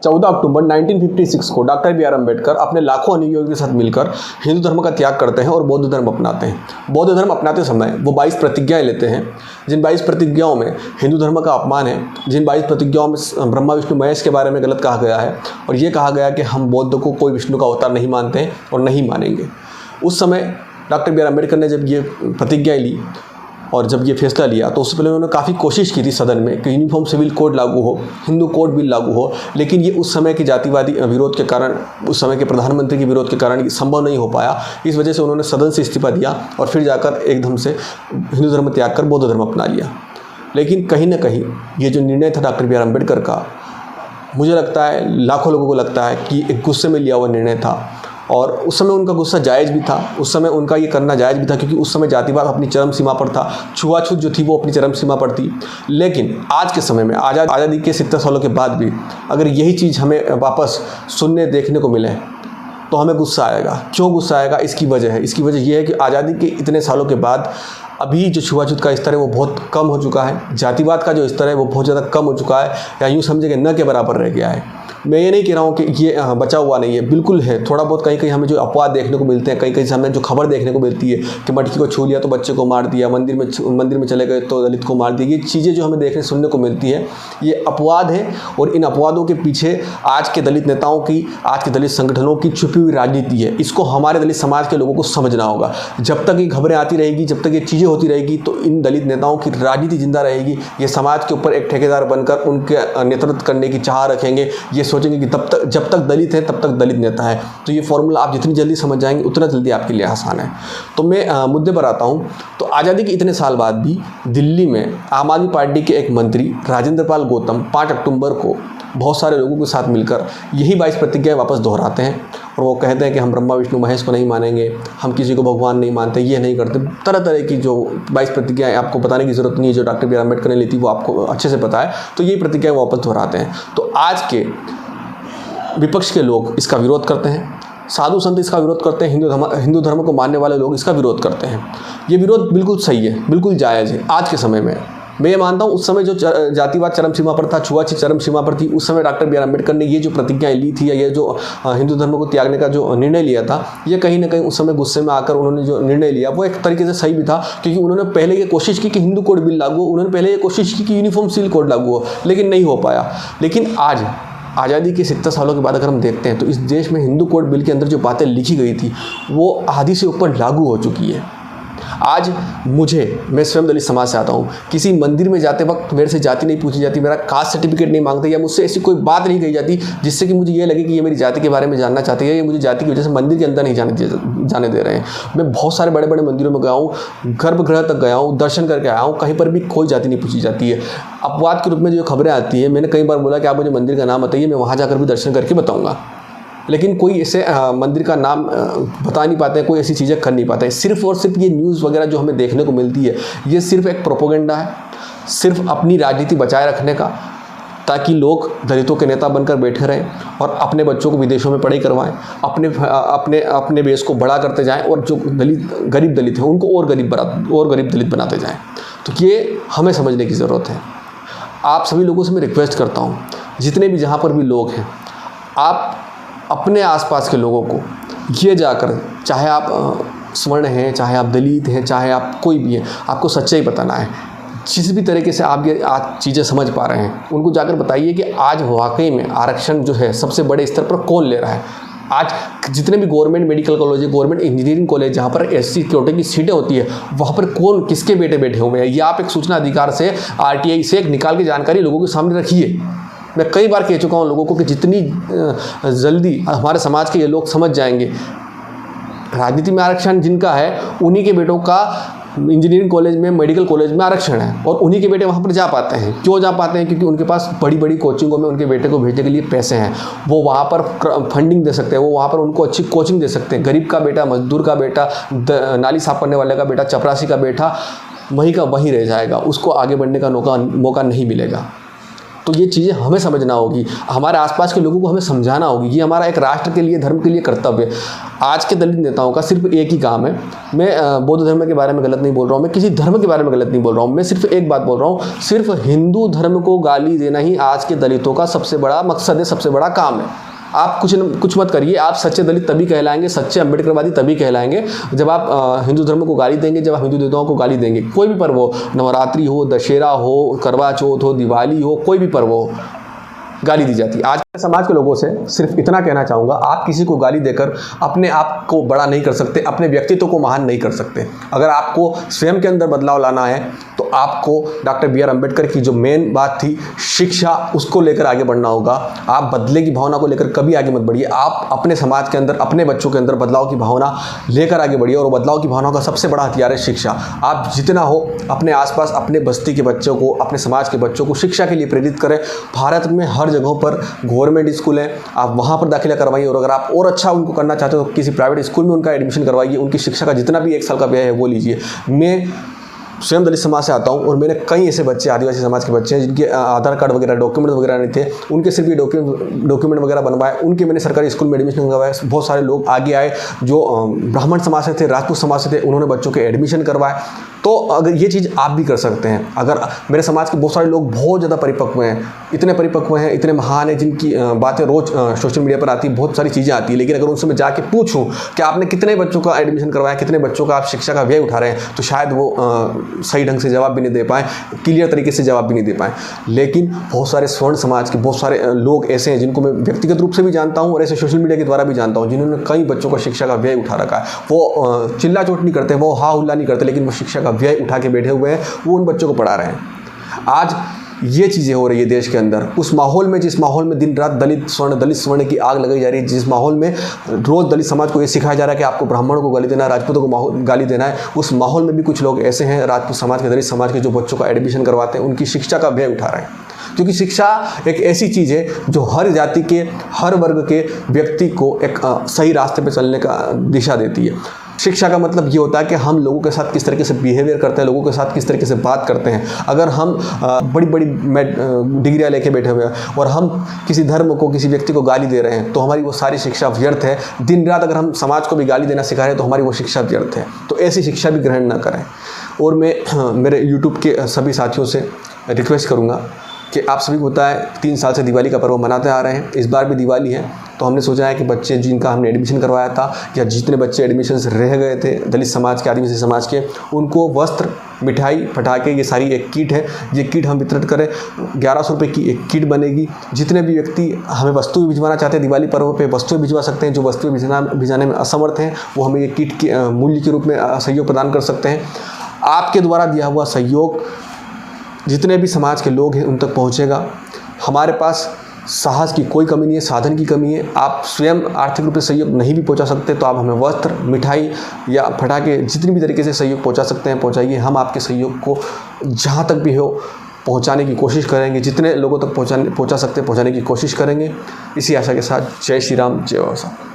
14 अक्टूबर 1956 को doctor B are Ambedkar अपने लाखों अनुयायियों के साथ मिलकर हिंदू धर्म का त्याग करते हैं और बौद्ध धर्म अपनाते हैं। बौद्ध धर्म अपनाते समय वो 22 प्रतिज्ञाएं लेते हैं, जिन 22 प्रतिज्ञाओं में हिंदू धर्म का अपमान है, जिन 22 प्रतिज्ञाओं में ब्रह्मा विष्णु महेश के बारे में गलत कहा गया है और ये कहा गया कि हम बौद्ध को कोई विष्णु का अवतार नहीं मानते हैं और नहीं मानेंगे। उस समय डॉक्टर बी आर अम्बेडकर ने जब ये प्रतिज्ञाएं ली और जब ये फैसला लिया तो उससे पहले उन्होंने काफ़ी कोशिश की थी सदन में कि यूनिफॉर्म सिविल कोड लागू हो, हिंदू कोड बिल लागू हो, लेकिन ये उस समय के जातिवादी विरोध के कारण, उस समय के प्रधानमंत्री के विरोध के कारण ये संभव नहीं हो पाया। इस वजह से उन्होंने सदन से इस्तीफा दिया और फिर जाकर एकदम से हिंदू धर्म त्याग कर बौद्ध धर्म अपना लिया। लेकिन कहीं ना कहीं ये जो निर्णय था डॉक्टर बी आर अम्बेडकर का, मुझे लगता है, लाखों लोगों को लगता है कि एक गुस्से में लिया हुआ निर्णय था और उस समय उनका गुस्सा जायज़ भी था, उस समय उनका ये करना जायज़ भी था, क्योंकि उस समय जातिवाद अपनी चरम सीमा पर था, छुआछूत जो थी वो अपनी चरम सीमा पर थी। लेकिन आज के समय में आज़ादी के 70 सालों के बाद भी अगर यही चीज़ हमें वापस सुनने देखने को मिले तो हमें गुस्सा आएगा। क्यों गुस्सा आएगा? इसकी वजह है, इसकी वजह यह है कि आज़ादी के इतने सालों के बाद अभी जो छुआछूत का स्तर है वो बहुत कम हो चुका है, जातिवाद का जो स्तर है वो बहुत ज़्यादा कम हो चुका है, या यूँ समझे कि न के बराबर रह गया है। मैं ये नहीं कह रहा हूँ कि ये बचा हुआ नहीं है, बिल्कुल है। थोड़ा बहुत कहीं कहीं हमें जो अपवाद देखने को मिलते हैं, कहीं कहीं हमें जो खबर देखने को मिलती है कि मटकी को छू लिया तो बच्चे को मार दिया, मंदिर में चले गए तो दलित को मार दिया, ये चीज़ें जो हमें देखने सुनने को मिलती है ये अपवाद है। और इन अपवादों के पीछे आज के दलित नेताओं की, आज के दलित संगठनों की छुपी हुई राजनीति है। इसको हमारे दलित समाज के लोगों को समझना होगा। जब तक ये खबरें आती रहेगी, जब तक ये चीज़ें होती रहेगी, तो इन दलित नेताओं की राजनीति जिंदा रहेगी। ये समाज के ऊपर एक ठेकेदार बनकर उनके नेतृत्व करने की चाह रखेंगे, ये सोचेंगे कि जब तक दलित है तब तक दलित नेता है। तो ये फॉर्मूला आप जितनी जल्दी समझ जाएंगे उतना जल्दी आपके लिए आसान है। तो मैं मुद्दे पर आता हूँ। तो आज़ादी के इतने साल बाद भी दिल्ली में आम आदमी पार्टी के एक मंत्री राजेंद्र पाल गौतम 5 अक्टूबर को बहुत सारे लोगों के साथ मिलकर यही 22 प्रतिज्ञाएं वापस दोहराते हैं और वो कहते हैं कि हम ब्रह्मा विष्णु महेश को नहीं मानेंगे, हम किसी को भगवान नहीं मानते, ये नहीं करते। तरह तरह की जो 22 प्रतिज्ञाएं आपको बताने की ज़रूरत नहीं है, जो डॉक्टर बी आर अम्बेडकर ने ली थी वो आपको अच्छे से पता है। तो यही प्रतिज्ञाएं वापस दोहराते हैं। तो आज के विपक्ष के लोग इसका विरोध करते हैं, साधु संत इसका विरोध करते हैं, हिंदू धर्म को मानने वाले लोग इसका विरोध करते हैं। ये विरोध बिल्कुल सही है, बिल्कुल जायज़ है। आज के समय में मैं ये मानता हूँ, उस समय जो जातिवाद चरम सीमा पर था, छुआछूत चरम सीमा पर थी, उस समय डॉक्टर बी आर अम्बेडकर ने ये जो प्रतिज्ञाएं ली थी या ये जो हिंदू धर्म को त्यागने का जो निर्णय लिया था, ये कहीं ना कहीं उस समय गुस्से में आकर उन्होंने जो निर्णय लिया वो एक तरीके से सही भी था, क्योंकि उन्होंने पहले ये कोशिश की कि हिंदू कोड बिल लागू हो, उन्होंने पहले ये कोशिश की कि यूनिफॉर्म सिविल कोड लागू हो, लेकिन नहीं हो पाया। लेकिन आज आज़ादी के 70 सालों के बाद अगर हम देखते हैं तो इस देश में हिंदू कोड बिल के अंदर जो बातें लिखी गई थी वो आधी से ऊपर लागू हो चुकी है। आज मैं स्वयं दलित समाज से आता हूँ, किसी मंदिर में जाते वक्त मेरे से जाति नहीं पूछी जाती, मेरा कास्ट सर्टिफिकेट नहीं मांगते, या मुझसे ऐसी कोई बात नहीं कही जाती जिससे कि मुझे ये लगे कि ये मेरी जाति के बारे में जानना चाहते हैं, या मुझे जाति की वजह से मंदिर के अंदर नहीं जाने दे रहे हैं। मैं बहुत सारे बड़े बड़े मंदिरों में गया हूँ, गर्भगृह तक गया हूँ, दर्शन करके आया हूँ, कहीं पर भी कोई जाति नहीं पूछी जाती है। अपवाद के रूप में जो खबरें आती है, मैंने कई बार बोला कि आप मुझे मंदिर का नाम बताइए, मैं वहाँ जाकर भी दर्शन करके बताऊँगा, लेकिन कोई ऐसे मंदिर का नाम बता नहीं पाते हैं, कोई ऐसी चीज़ें कर नहीं पाते हैं। सिर्फ और सिर्फ ये न्यूज़ वगैरह जो हमें देखने को मिलती है, ये सिर्फ एक प्रोपेगेंडा है, सिर्फ अपनी राजनीति बचाए रखने का, ताकि लोग दलितों के नेता बनकर बैठे रहें और अपने बच्चों को विदेशों में पढ़ाई करवाएं, अपने बेस को बड़ा करते जाएं, और जो गरीब दलित हैं उनको और गरीब दलित बनाते जाएं। तो ये हमें समझने की ज़रूरत है। आप सभी लोगों से मैं रिक्वेस्ट करता हूँ, जितने भी जहाँ पर भी लोग हैं, आप अपने आसपास के लोगों को ये जाकर, चाहे आप स्वर्ण हैं, चाहे आप दलित हैं, चाहे आप कोई भी हैं, आपको सच्चाई बताना है। जिस भी तरीके से आप ये आज चीज़ें समझ पा रहे हैं, उनको जाकर बताइए कि आज वाकई में आरक्षण जो है सबसे बड़े स्तर पर कौन ले रहा है। आज जितने भी government medical college, government engineering college जहाँ पर SC कोटे की सीटें होती है, वहाँ पर कौन किसके बेटे बैठे हुए हैं, ये आप एक सूचना अधिकार से, RTI से एक निकाल के जानकारी लोगों के सामने रखिए। मैं कई बार कह चुका हूँ लोगों को कि जितनी जल्दी हमारे समाज के ये लोग समझ जाएंगे, राजनीति में आरक्षण जिनका है उन्हीं के बेटों का इंजीनियरिंग कॉलेज में, मेडिकल कॉलेज में आरक्षण है, और उन्हीं के बेटे वहाँ पर जा पाते हैं। क्यों जा पाते हैं? क्योंकि उनके पास बड़ी बड़ी कोचिंगों में उनके बेटे को भेजने के लिए पैसे हैं, वो वहाँ पर फंडिंग दे सकते हैं, वो वहाँ पर उनको अच्छी कोचिंग दे सकते हैं। गरीब का बेटा, मजदूर का बेटा, नाली साफ करने वाले का बेटा, चपरासी का बेटा वहीं का वहीं रह जाएगा, उसको आगे बढ़ने का मौका नहीं मिलेगा। तो ये चीज़ें हमें समझना होगी, हमारे आसपास के लोगों को हमें समझाना होगी। ये हमारा एक राष्ट्र के लिए, धर्म के लिए कर्तव्य है। आज के दलित नेताओं का सिर्फ एक ही काम है, मैं बौद्ध धर्म के बारे में गलत नहीं बोल रहा हूँ, मैं किसी धर्म के बारे में गलत नहीं बोल रहा हूँ, मैं सिर्फ एक बात बोल रहा हूँ, सिर्फ हिंदू धर्म को गाली देना ही आज के दलितों का सबसे बड़ा मकसद है, सबसे बड़ा काम है। आप कुछ मत करिए, आप सच्चे दलित तभी कहलाएंगे, सच्चे अम्बेडकरवादी तभी कहलाएंगे जब आप हिंदू धर्म को गाली देंगे, जब आप हिंदू देवताओं को गाली देंगे। कोई भी पर्व हो, नवरात्रि हो, दशहरा हो, करवा चौथ हो, दिवाली हो, कोई भी पर्व हो, गाली दी जाती है। आज के समाज के लोगों से सिर्फ इतना कहना चाहूँगा, आप किसी को गाली देकर अपने आप को बड़ा नहीं कर सकते, अपने व्यक्तित्व को महान नहीं कर सकते। अगर आपको स्वयं के अंदर बदलाव लाना है तो आपको डॉक्टर बी आर अम्बेडकर की जो मेन बात थी, शिक्षा, उसको लेकर आगे बढ़ना होगा। आप बदले की भावना को लेकर कभी आगे मत बढ़िए, आप अपने समाज के अंदर, अपने बच्चों के अंदर बदलाव की भावना लेकर आगे बढ़िए, और बदलाव की भावना का सबसे बड़ा हथियार है शिक्षा। आप जितना हो अपने आसपास, अपने बस्ती के बच्चों को, अपने समाज के बच्चों को शिक्षा के लिए प्रेरित करें। भारत में हर जगहों पर गवर्नमेंट स्कूल है, आप वहाँ पर दाखिला करवाइए, और अगर आप और अच्छा उनको करना चाहते हो तो किसी प्राइवेट स्कूल में उनका एडमिशन करवाइए। उनकी शिक्षा का जितना भी 1 साल का व्यय है वो लीजिए। मैं स्वयं दलित समाज से आता हूँ, और मैंने कई ऐसे बच्चे, आदिवासी समाज के बच्चे हैं जिनके आधार कार्ड वगैरह, डॉक्यूमेंट वगैरह नहीं थे, उनके सिर्फ ये डॉक्यूमेंट वगैरह बनवाए, उनके मैंने सरकारी स्कूल में एडमिशन करवाया। बहुत सारे लोग आगे आए जो ब्राह्मण समाज से थे, राजपूत समाज से थे, उन्होंने बच्चों के एडमिशन करवाए। तो अगर ये चीज़ आप भी कर सकते हैं। अगर मेरे समाज के बहुत सारे लोग बहुत ज़्यादा परिपक्व हैं, इतने परिपक्व हैं, इतने महान हैं, जिनकी बातें रोज़ सोशल मीडिया पर आती, बहुत सारी चीज़ें आती है, लेकिन अगर उनसे मैं जाके पूछूं कि आपने कितने बच्चों का एडमिशन करवाया, कितने बच्चों का आप शिक्षा का व्यय उठा रहे हैं, तो शायद वो सही ढंग से जवाब भी नहीं दे पाएँ, क्लियर तरीके से जवाब भी नहीं दे पाएँ। लेकिन बहुत सारे स्वर्ण समाज के बहुत सारे लोग ऐसे हैं जिनको मैं व्यक्तिगत रूप से भी जानता हूँ, और ऐसे सोशल मीडिया के द्वारा भी जानता हूँ, जिन्होंने कई बच्चों का शिक्षा का व्यय उठा रखा है। वो चिल्ला चोट नहीं करते, वो हा हुल्ला नहीं करते, लेकिन वो शिक्षा का व्यय उठा के बैठे हुए हैं, वो उन बच्चों को पढ़ा रहे हैं। आज ये चीज़ें हो रही है देश के अंदर, उस माहौल में, जिस माहौल में दिन रात दलित स्वर्ण की आग लगाई जा रही है, जिस माहौल में रोज़ दलित समाज को ये सिखाया जा रहा है कि आपको ब्राह्मणों को गाली देना है, राजपूतों को गाली देना है, उस माहौल में भी कुछ लोग ऐसे हैं राजपूत समाज के, दलित समाज के, जो बच्चों का एडमिशन करवाते हैं, उनकी शिक्षा का व्यय उठा रहे हैं। क्योंकि शिक्षा एक ऐसी चीज़ है जो हर जाति के, हर वर्ग के व्यक्ति को एक सही रास्ते पर चलने का दिशा देती है। शिक्षा का मतलब ये होता है कि हम लोगों के साथ किस तरीके से बिहेवियर करते हैं, लोगों के साथ किस तरीके से बात करते हैं। अगर हम बड़ी बड़ी डिग्रियाँ लेके बैठे हुए हैं और हम किसी धर्म को, किसी व्यक्ति को गाली दे रहे हैं, तो हमारी वो सारी शिक्षा व्यर्थ है। दिन रात अगर हम समाज को भी गाली देना सिखा रहे हैं तो हमारी वो शिक्षा व्यर्थ है। तो ऐसी शिक्षा भी ग्रहण ना करें। और मैं मेरे यूट्यूब के सभी साथियों से रिक्वेस्ट करूँगा कि आप सभी को पता है 3 साल से दिवाली का पर्व मनाते आ रहे हैं, इस बार भी दिवाली है, तो हमने सोचा है कि बच्चे जिनका हमने एडमिशन करवाया था, या जितने बच्चे एडमिशन रह गए थे दलित समाज के, आदिवासी समाज के, उनको वस्त्र, मिठाई, पटाखे, ये सारी एक किट है, ये किट हम वितरित करें। 1100 रुपये की एक किट बनेगी। जितने भी व्यक्ति हमें वस्तु भिजवाना चाहते हैं, दिवाली पर्व पे वस्तुएं भिजवा सकते हैं। जो वस्तुएं भिजाने में असमर्थ हैं, वो हमें ये किट के मूल्य के रूप में सहयोग प्रदान कर सकते हैं। आपके द्वारा दिया हुआ सहयोग जितने भी समाज के लोग हैं उन तक पहुंचेगा। हमारे पास साहस की कोई कमी नहीं है, साधन की कमी है। आप स्वयं आर्थिक रूप से सहयोग नहीं भी पहुंचा सकते तो आप हमें वस्त्र, मिठाई या पटाखे, जितनी भी तरीके से सहयोग पहुंचा सकते हैं पहुंचाइए। हम आपके सहयोग को जहां तक भी हो पहुंचाने की कोशिश करेंगे, जितने लोगों तक पहुंचा सकते हैं पहुंचाने की कोशिश करेंगे। इसी आशा के साथ जय श्री राम, जय बाबा साहब।